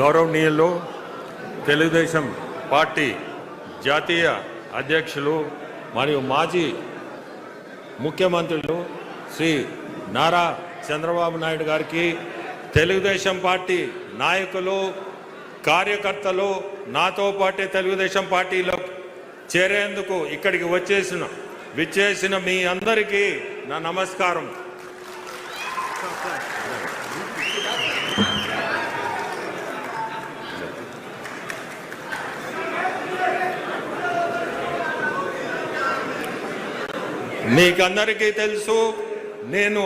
గౌరవనీయులు తెలుగుదేశం పార్టీ జాతీయ అధ్యక్షులు మరియు మాజీ ముఖ్యమంత్రులు శ్రీ నారా చంద్రబాబు నాయుడు గారికి, తెలుగుదేశం పార్టీ నాయకులు, కార్యకర్తలు, నాతో పాటే తెలుగుదేశం పార్టీలో చేరేందుకు ఇక్కడికి విచ్చేసిన మీ అందరికీ నా నమస్కారం. మీకందరికీ తెలుసు, నేను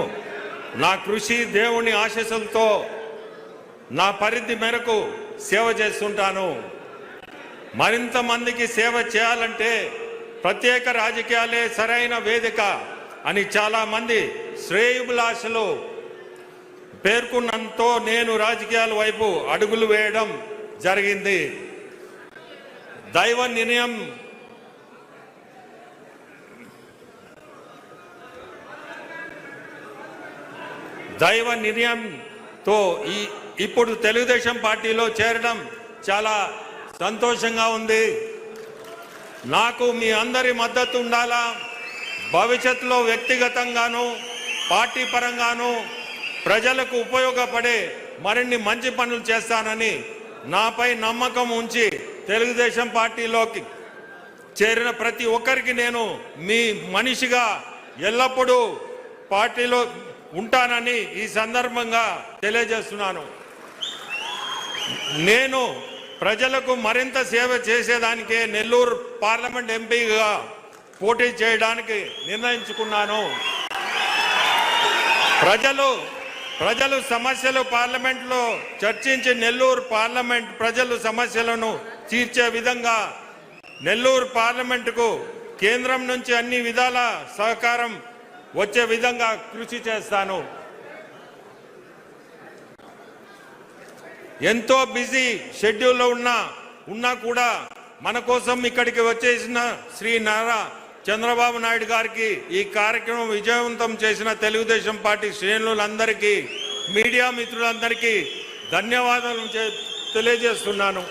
నా కృషి దేవుని ఆశీస్సులతో నా పరిధి మేరకు సేవ చేస్తుంటాను. మరింత మందికి సేవ చేయాలంటే ప్రత్యేక రాజకీయాలే సరైన వేదిక అని చాలామంది శ్రేయోభిలాషులు పేర్కొన్నంతో నేను రాజకీయాల వైపు అడుగులు వేయడం జరిగింది. దైవ నిర్ణయంతో ఇప్పుడు తెలుగుదేశం పార్టీలో చేరడం చాలా సంతోషంగా ఉంది. నాకు మీ అందరి మద్దతు ఉండాలా. భవిష్యత్తులో వ్యక్తిగతంగాను పార్టీ పరంగాను ప్రజలకు ఉపయోగపడే మరిన్ని మంచి పనులు చేస్తానని నాపై నమ్మకం ఉంచి తెలుగుదేశం పార్టీలోకి చేరిన ప్రతి ఒక్కరికి నేను మీ మనిషిగా ఎల్లప్పుడూ పార్టీలో ఉంటానని ఈ సందర్భంగా తెలియజేస్తున్నాను. నేను ప్రజలకు మరింత సేవ చేసేదానికే నెల్లూరు పార్లమెంట్ ఎంపీగా పోటీ చేయడానికి నిర్ణయించుకున్నాను. ప్రజలు సమస్యలు పార్లమెంట్లో చర్చించి నెల్లూరు పార్లమెంట్ ప్రజలు సమస్యలను తీర్చే విధంగా నెల్లూరు పార్లమెంటుకు కేంద్రం నుంచి అన్ని విధాల సహకారం వచ్చే విధంగా కృషి చేస్తాను. ఎంతో బిజీ షెడ్యూల్లో ఉన్నా కూడా మన కోసం ఇక్కడికి వచ్చేసిన శ్రీ నారా చంద్రబాబు నాయుడు గారికి, ఈ కార్యక్రమం విజయవంతం చేసిన తెలుగుదేశం పార్టీ శ్రేణులందరికీ, మీడియా మిత్రులందరికీ ధన్యవాదాలు తెలియజేస్తున్నాను.